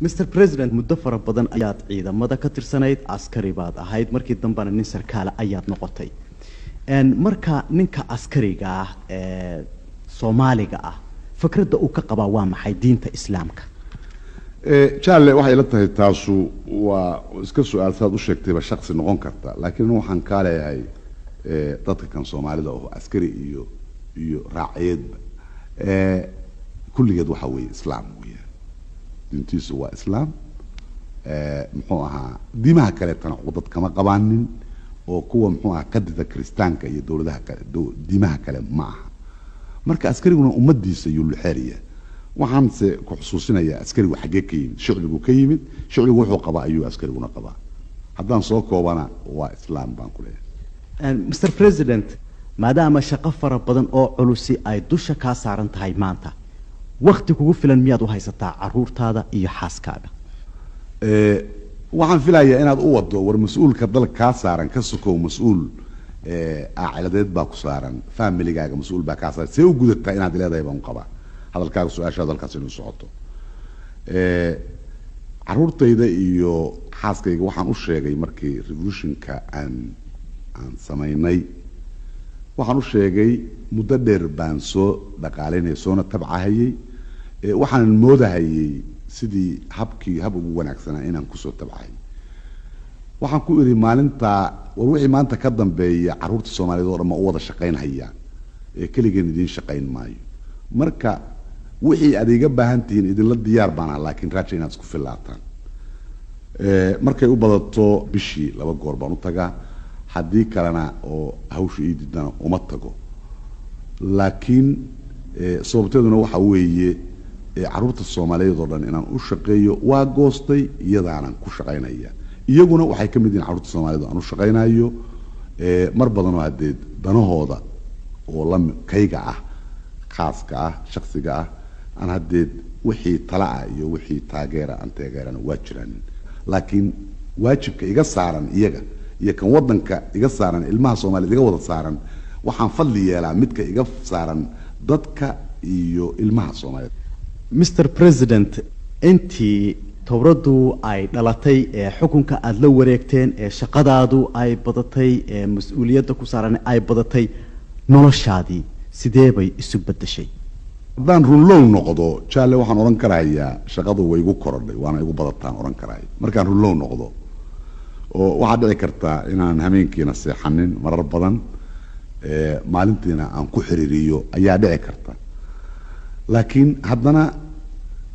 Mr. President muddo fara badan ayaad ciidamada ka tirsanayd askari baad ahayd markii dambana nin sarkaal ayaad noqotay marka ninka askariga ah ee Soomaaliga ah fikradda uu ka qaba waa maxay diinta Islaamka jaalle waxay la tahay taasu waa iska su'aal saad u sheegtay ba shakhsi noqon karta laakiin waxaan ka leeyahay dadka kan Soomaalida oo askari iyo raaciyadba kulligeed waxa weeye Islaam weeye dintiisu waa Islaam muxuu ahaa diimaha kale tan dad kama qabaanin oo kuwa muxuu ahaa qadida kristaanka iyo dawladaha kale diimaha kale ma aha marka askariguna ummadiisa iyo luxariya waxaan se ku xusuusinayaa askarigu xagee ka yimid shucbigu wuxuu qabaa ayuu askariguna qabaa haddaan soo koobana waa Islaam baan ku leeyahay Mr. President maadaama shaqo fara badan oo culusi ay dusha ka saaran tahay maanta waqti kugu filan miyaad u haysataa caruurtaada iyo xaaskaaga waxaan filayaa inaad u wado war mas'uulka dalka ka saaran ka sokow mas'uul aaciladeed baa ku saaran familygaaga mas'uul baa ka saaran see u gudataa inaad leedahay baan qabaa hadalkaaga su'aasha dalkaas inuu socoto caruurtayda iyo xaaskayga waxaan u sheegay markii revolutionka aan samaynay waxaan u sheegay muddo dheer baan soo dhaqaaleynay soona tabcahayay waxaan moodahayay sidii hab ugu wanaagsanaa inaan ku soo tabcahay waxaan ku iri maalinta war wixii maanta ka dambeeya caruurta Soomaaliyeed oo dhan u wada shaqeynayaan kaliya idin shaqeyn maayo marka wixii adiga baahantiin idin la diyaar baan laakiin raajo inaad isku filaataan markay u badato bishii 2 goor baan u tagaa haddii kalena oo hawshu ii didana uma tago laakiin sababteeduna waxa weeye caruurta Soomaaliyeed oo dhan inaan u shaqeeyo waa goostay iyadaanan ku shaqeynaya iyaguna waxay ka mid yihiin caruurta Soomaaliyeed oo aan u shaqeynayo mar badan oo hadeed danahooda oo la kayga ah khaaska ah shakhsiga ah aan hadeed wixii tala ah iyo wixii taageerana waa jiraan laakiin waajibka iga saaran iyaga iyo kan wadanka iga saaran ilmaha Soomaaliyeed iga wada saaran waxaan fadli yeelaa midka iga saaran dadka iyo ilmaha Soomaaliyeed Mr. President intii towradu ay dhalatay xukunka aad la wareegteen shaqadaadu ay badatay mas'uuliyadda ku saaran ay badatay noloshaadii sidee bay isu bedeshay haddaan runlow noqdo jaalle waxaan oran karayaa shaqadu way igu korodhay waana igu badataan oran karaay markaan runlow noqdo oo waxaa dhici kartaa inaan habeenkiina seexanin marar badan maalintiina aan ku xiriiriyo ayaa dhici karta laakiin haddana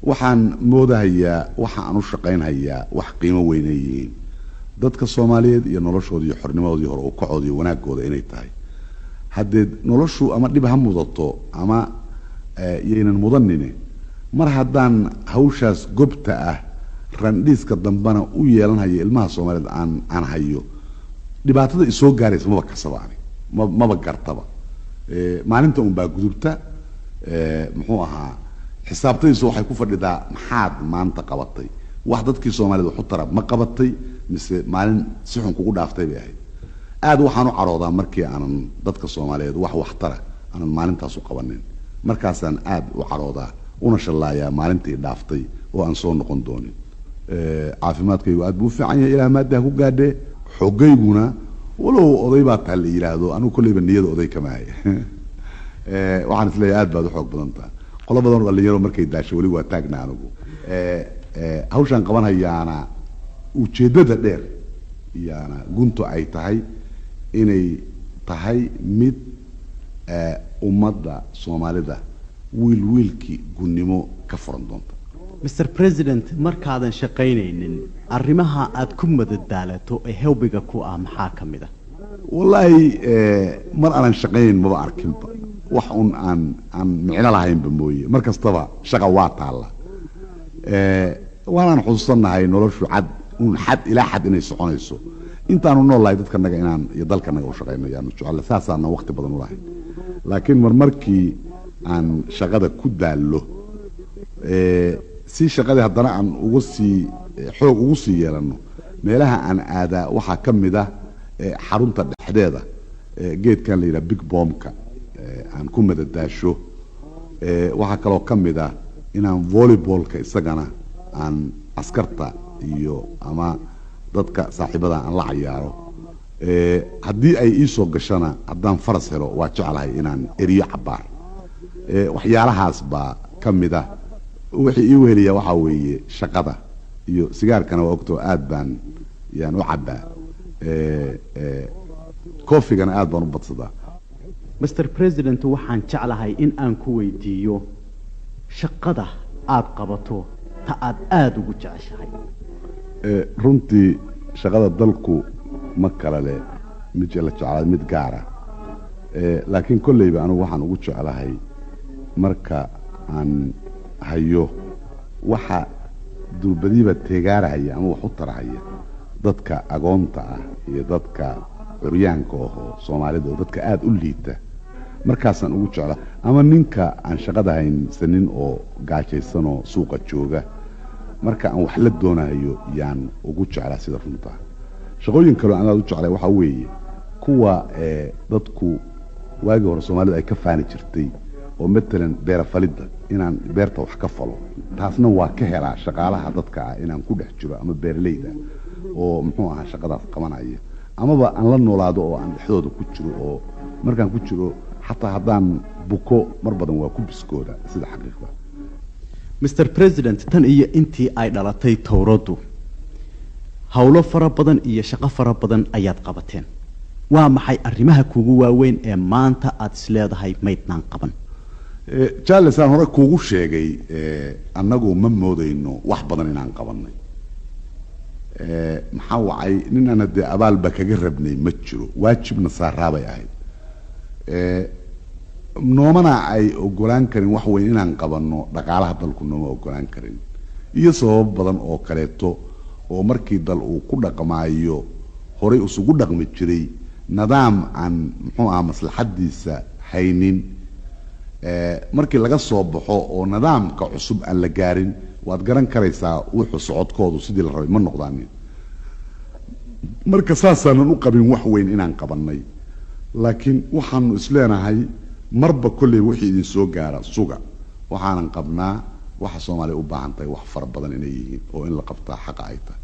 waxaan moodahayaa waxa aan u shaqeynhayaa wax qiimo weyn ay yihiin dadka Soomaaliyeed iyo noloshooda iyo xornimadoodii hore oo kacooda iyo wanaagooda inay tahay haddii noloshu ama dhib ha mudato ama yeenan mudanine mar haddaan hawshaas gobta ah randhiiska dambana u yeelanaya ilmaha Soomaaliyeed aan hayo dhibaatada isoo gaaraysa maba kasabaani maba gartaba maalinta un baa gudubta muxuu ahaa xisaabtaysu waxay ku fadhidaa maxaad maanta qabatay wax dadkii Soomaaliyeed wax u tarab ma qabatay mise maalin si xun kugu dhaaftay bay ahayd aad waxaan u caroodaa markii aanan dadka Soomaaliyeed wax tara aanan maalintaas u qabanin markaasaan aad u caroodaa una shallaayaa maalintii dhaaftay oo aan soo noqon doonin caafimaadkaygu aad buu fiican yahay ilaa maadaha ku gaadhe xogayguna walow oday baa taa la yiraahdo anigu kullayba niyada oday kama hay waxaan isleeyahay aad baad u xoog badan tahay qolo badan oo dhalinyaro markay daasho wali waa taagnaa anigu hawshan qabanhayaana ujeedada dheer iyana gunto ay tahay inay tahay mid ummadda Soomaalida wiilkii gunnimo ka furan doonta Mr. President markaadan shaqeynaynin arrimaha aad ku madadaalato ee hawbiga ku ah maxaa kamid ah wallahi mar aan shaqeyn ma arkin wax aan micno lahayn mooye mar kastaba shaqa waa taala waan xusuusanahay noloshu xad ilaa xad inay soconayso intaanu noolahay dadka naga inaan iyo dalka naga u shaqeynayaan jecel saasaana waqti badan u lahayn laakiin markii aan shaqada ku daalo si shaqada haddana aan xoog ugu sii yeelano meelaha aan aadaa waxaa ka mid ah xarunta dhexdeeda geedkan la yiraahdo big bombka aan ku madadaasho waxaa kaloo ka mid ah inaan volleyballka isagana aan askarta iyo ama dadka saaxiibada aan la ciyaaro haddii ay ii soo gashana haddaan faras helo waa jeclahay inaan eriyo cabaar waxyaalahaas baa ka mid ah wixii ii weheliya waxaa weeye shaqada iyo sigaarkana waa ogtoo aad baan yaan u cabbaa koofigana aad baan u badsadaa Mr. President waxaan jeclahay in aan ku weydiiyo shaqada aad qabato ta aad ugu jeceshahay runtii shaqada dalku ma kala leh mid la jeclaa mid gaara laakiin kolleyba anigu waxaan ugu jeclahay marka aan hayo waxa durbadiiba teegaaraya ama wax u tarahaya dadka agoonta ah iyo dadka curyaanka oo Soomaalida oo dadka aad u liita markaasaan ugu jeclaa ama ninka aan shaqada haynin oo gaajaysan oo suuqa jooga marka aan wax la doonayo yaan ugu jeclaa sida runta shaqooyin kale aan aad u jeclay waxa weeye kuwa dadku waagi hore Soomaalida ay ka faani jirtay oo matalan beer falida inaan beerta wax ka falo taasna waa ka helaa shaqaalaha dadka inaan ku dhex jiro ama beerleyda oo muxuu ahaa shaqadaas qabanaya amaba aan la noolaado oo aan dhexdooda ku jiro oo markaan ku jiro xataa haddaan buko mar badan waa ku biskooda sida xaqiiqda Mr. President tan iyo intii ay dhalatay towradu hawlo fara badan iyo shaqo fara badan ayaad qabateen waa maxay arrimaha kuugu waaweyn ee maanta aad isleedahay maydnaan qaban Charles aan hore kuugu sheegay annagu ma moodayno wax badan inaan qabanay maxaa wacay ninaan hadee abaalba kaga rabnay ma jiro waajibna saaraabay ahayd noomana ay ogolaan karin wax weyn inaan qabanno dhaqaalaha dalku nooma ogolaan karin iyo sabab badan oo kaleeto oo markii dal uu ku dhaqmaayo horay isugu dhaqmi jiray nidaam aan muxuu ahaa maslaxadiisa haynin markii laga soo baxo oo nidaamka cusub aan la gaarin waad garan karaysaa wuxuu socodkoodu sidii la rabay ma noqdaan marka saasaanan u qabin wax weyn inaan qabanay laakiin waxaanu isleenahay marba kolley wixii idin soo gaara suga waxaanan qabnaa waxa Soomaaliya u baahan tahay wax fara badan inay yihiin oo in la qabtaa xaq ay tahay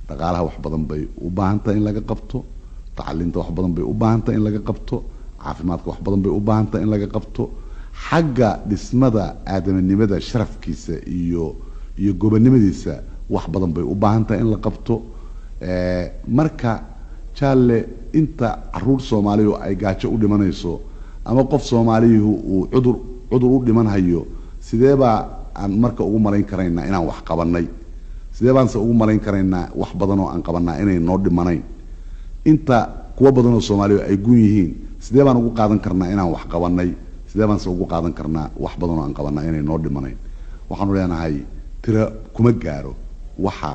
dhaqaalaha wax badan bay u baahan tahay in laga qabto tacliinta wax badan bay u baahan tahay in laga qabto caafimaadka wax badan bay u baahan tahay in laga qabto xagga dhismada aadamanimada sharafkiisa iyo gobonimadiisa wax badan bay u baahan tahay in la qabto marka jaalle inta caruur Soomaaliyeed ay gaajo u dhimanayso ama qof Soomaaliyeed uu cudur u dhimanhayo sideeba aan marka ugu marayn karaynaa inaan wax qabanay sideebaan ugu marayn karaynaa wax badan oo aan qabanaa inay noo dhimanayn inta kuwa badan oo Soomaaliyeed ay guun yihiin sideebaan ugu qaadan karnaa inaan wax qabanay sideebaan ugu qaadan karnaa wax badan oo aan qabanaa inay noo dhimanayn waxaanu leenahay tira kuma gaaro waxa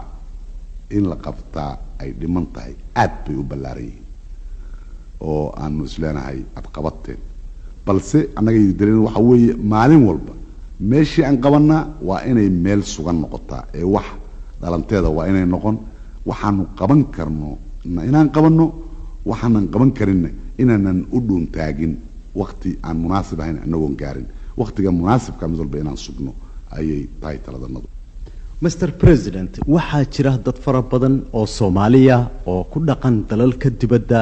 in la qabtaa ay dhiman tahay aad bay u ballaaran oo aanu isleenahay ad qabateen balse annaga idin waxa weeye maalin walba meeshii aan qabanaa waa inay meel sugan noqotaa ee wax dhalanteeda waa inay noqon waxaanu qaban karno inaan qabanno waxaanan qaban karin inaanan u dhuun taagin waqti aan munaasib ahayn anagoon gaarin waqtiga munaasibka mid walba inaan sugno ayay tahay taladanadu Mr. President waxaa jira dad fara badan oo Soomaaliya oo ku dhaqan dalalka dibadda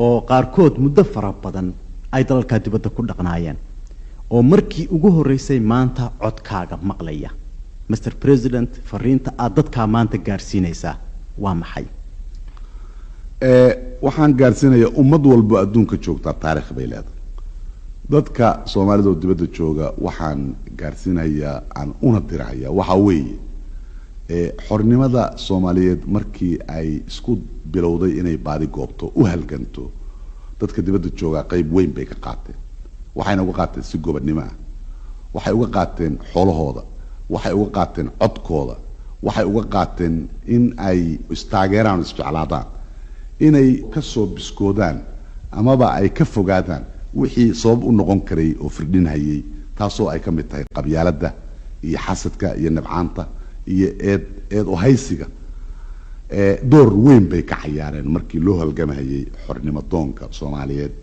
oo qaarkood muddo fara badan ay dalalka dibadda ku dhaqnaayeen oo markii ugu horeysay maanta codkaaga maqlaya Mr. President fariinta aad dadka maanta gaarsiinaysaa waa maxay waxaan gaarsiinayaa ummad walba adduunka joogta taariikh bay leedahay dadka Soomaalida oo dibadda jooga waxaan gaarsiinayaa aan una dirayaa waxa weeye xornimada Soomaaliyeed markii ay isku bilowday inay baadi goobto u halganto dadka dibadda jooga qayb weyn bay ka qaateen waxayna uga qaateen si gobonnimo ah waxay uga qaateen xoolahooda waxay uga qaateen codkooda waxay uga qaateen in ay istaageeraan isjeclaadaan inay ka soo biskoodaan amaba ay ka fogaadaan wixii sabab u noqon karay oo firdhinayay taasoo ay ka mid tahay qabyaaladda iyo xasadka iyo nabcaanta iyo eed oo haysiga door weyn bay ka ciyaareen markii loo halgamayay xornimo doonka Soomaaliyeed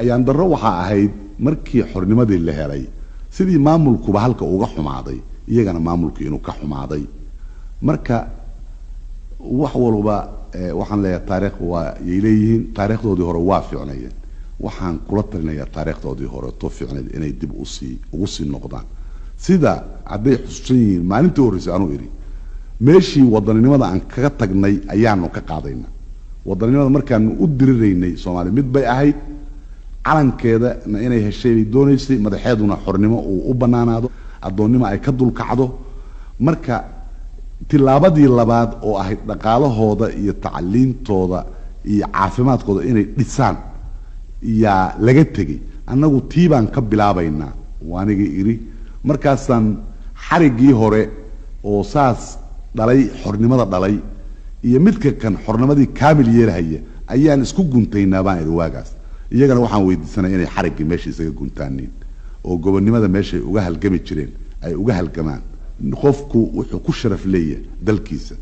ayaan darro waxa ahayd markii xornimadii la helay sidii maamulkuba halka uga xumaaday iyagana maamulkii inuu ka xumaaday marka wax walba waxaan leeyahay taariikh waa yeeleeyeen taariikhdoodii hore waa fiicnayeen waxaan kula talinayaa taariikhdoodii hore to fiicneed inay dib ugu sii noqdaan sida hadday xusuusan yihiin maalintii horreysay aanu iri meeshii wadaninimada aan kaga tagnay ayaanu ka qaadayna wadaninimada markaanu u diriraynay Soomaali mid bay ahayd calankeeda inay heshay doonaysay madaxeeduna xornimo uu u banaanaado adoonnimo ay ka dulkacdo marka tilaabadii labaad oo ahayd dhaqaalahooda iyo tacliintooda iyo caafimaadkooda inay dhisaan yaa laga tegay annagu tiibaan ka bilaabaynaa waaniga iri markaasaan xarigii hore oo saas dhalay xornimada dhalay iyo midka kan xornimadii kaamil yeelahaya ayaan isku guntaynaa baan iri waagaas iyagana waxaan weydiisanay inay xarigii meesha isaga guntaaniin oo gobonnimada meeshay uga halgami jireen ay uga halgamaan qofku wuxuu ku sharaf leeyahay dalkiisa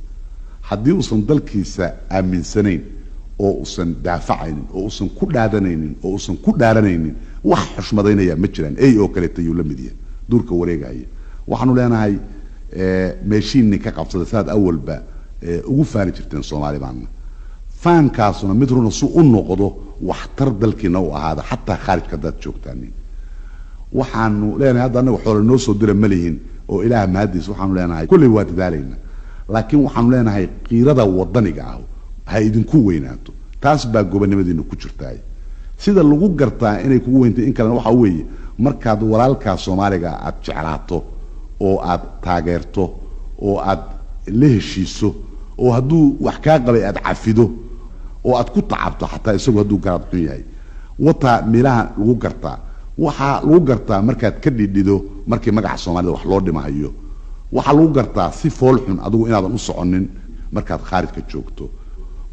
haddii uusan dalkiisa aaminsanayn oo uusan daafacaynin oo uusan ku dhaadanaynin oo uusan ku dhaaranaynin wax xushmadaynaya ma jiraan ay oo kale tayuu la mid yahay duurka wareegaya waxaanu leenahay meeshiinni ka qabsada saad awalba ugu faani jirteen Soomaali baana faankaasuna mid runa suu u noqdo waxtar dalkiina u ahaada xataa khaarijka dad joogtaan waxaanu leenahay hadda anagu xoolo noo soo dira malihin oo ilaah mahadiis waxaanu leenahay kulli waa dadaalayna laakiin waxaanu leenahay qiirada wadaniga ah ha idinku weynaato taas baa gobonimadiina ku jirtay sida lagu gartaa inay kugu weynta in kale waxa weeye markaad walaalka Soomaaliga aad jeclaato oo aad taageerto oo aad la heshiiso oo hadduu wax ka qabay aad cafido oo aad ku tacabto xataa isagoo hadduu garad xun yahay wata meelaha lagu gartaa waxa lagu gartaa markaad ka dhidhido markii magaca Soomaalida wax loo dhimahayo waxa lagu gartaa si fool xun adigu inaadan u soconin markaad khaarijka joogto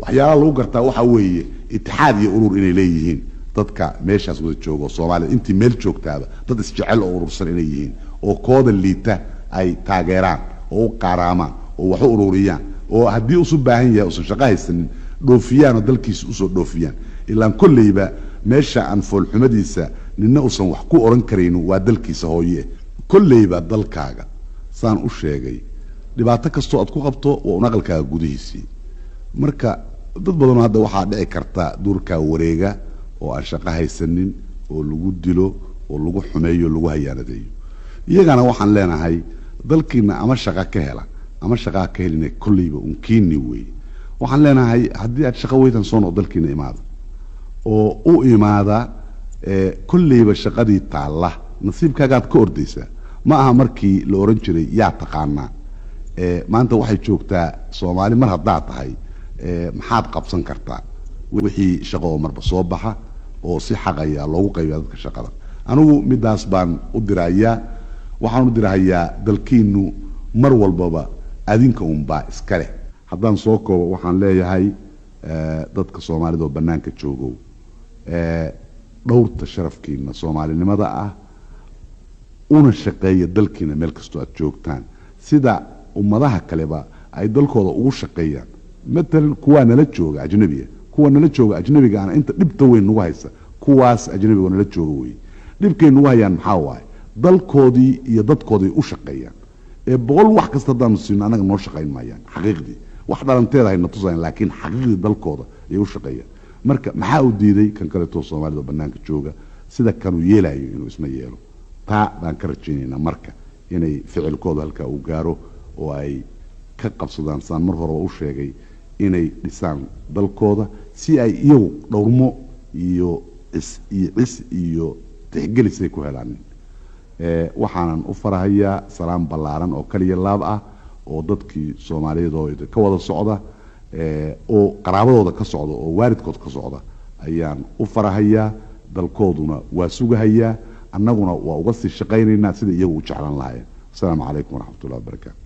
waxyaalaha lagu gartaa waxa weeye itixaad iyo urur inay leeyihiin dadka meeshaas wada joogo Soomaalida intii meel joogtaaba dad isjecel oo urursan inay yihiin oo kooda liita ay taageeraan oo qaaraamaan oo wax u ururiyaan oo haddii uu u baahan yahay oo shaqo haysanin dhoofiyaan oo dalkiisa u soo dhoofiyaan ilaa kulliba meesha aan foolxumadiisa ninna uusan wax ku oran karin waa dalkiisa hooye kulliba dalkaaga saan u sheegay dhibaato kasto aad ku qabto waa naqalkaaga gudihiisii marka dad badan hadda waxa dhici karta duurka wareega oo aan shaqo haysanin oo lagu dilo oo lagu xumeeyo lagu hayaanadeeyo iyagana waxaan leenahay dalkiina ama shaqo ka hela ama shaqo ka helina kulliba unkiini weey waxaan leenahay haddii aad shaqo weydan soo noqdo dalkiina imaado oo u imaada kulliba shaqadii taala nasiibkaaga aad ka ordaysa ma aha markii la oran jiray yaa taqaana maanta waxay joogtaa Soomaali mar hadda tahay maxaad qabsan kartaa wixii shaqo marba soo baxa oo si xaqaya loogu qaybiyo dadka shaqada anigu midaas baan u dirayaa waxaan u dirayaa dalkiinu mar walbaba adinka baa iska leh haddaan soo koobo waxaan leeyahay dadka Soomaalida oo banaanka joogo dhowrta sharafkiina Soomaalinimada ah una shaqeeya dalkiina meel kastoo aad joogtaan sida ummadaha kaleba ay dalkooda ugu shaqeeyaan مثلا كوانا لا جوغا اجنبيه كوانا لا جوغا اجنبيga aan inta dhibta weyn ugu haysa kuwaas ajnabiga la joogo way dhibkeen ugu hayaan maxaa waay dalkoodii iyo dadkoodii u shaqeeyaan ee boqol wax kasta daan siin anaga noo shaqeyn maayaan xaqiiqdii wax dhalanteeda ay natusayaan laakiin xaqiiqdii dalkooda ay u shaqeeyaan marka maxaa u diiday kan kale to Soomaalida banaanka jooga sida kan uu yeelayo inuu isma yeelo taa baan ka rajaynaynaa marka inay ficilkooda halka uu gaaro oo ay ka qabsadaan saan mar hore u sheegay inay dhisaan dalkooda si ay iyagu dhowrmo iyo iyo tixgelis ay ku helaan waxaanan u farahayaa salaam ballaaran oo kaliya laab ah oo dadkii Soomaaliyeed ka wada socda oo qaraabadooda ka socda oo waalidkood ka socda ayaan u farahayaa dalkooduna waa sugahayaa annaguna waa uga sii shaqaynaynaa sida iyagu u jeclaan lahaayeen. Assalaamu calaykum waraxmatullaahi wabarakaatuh.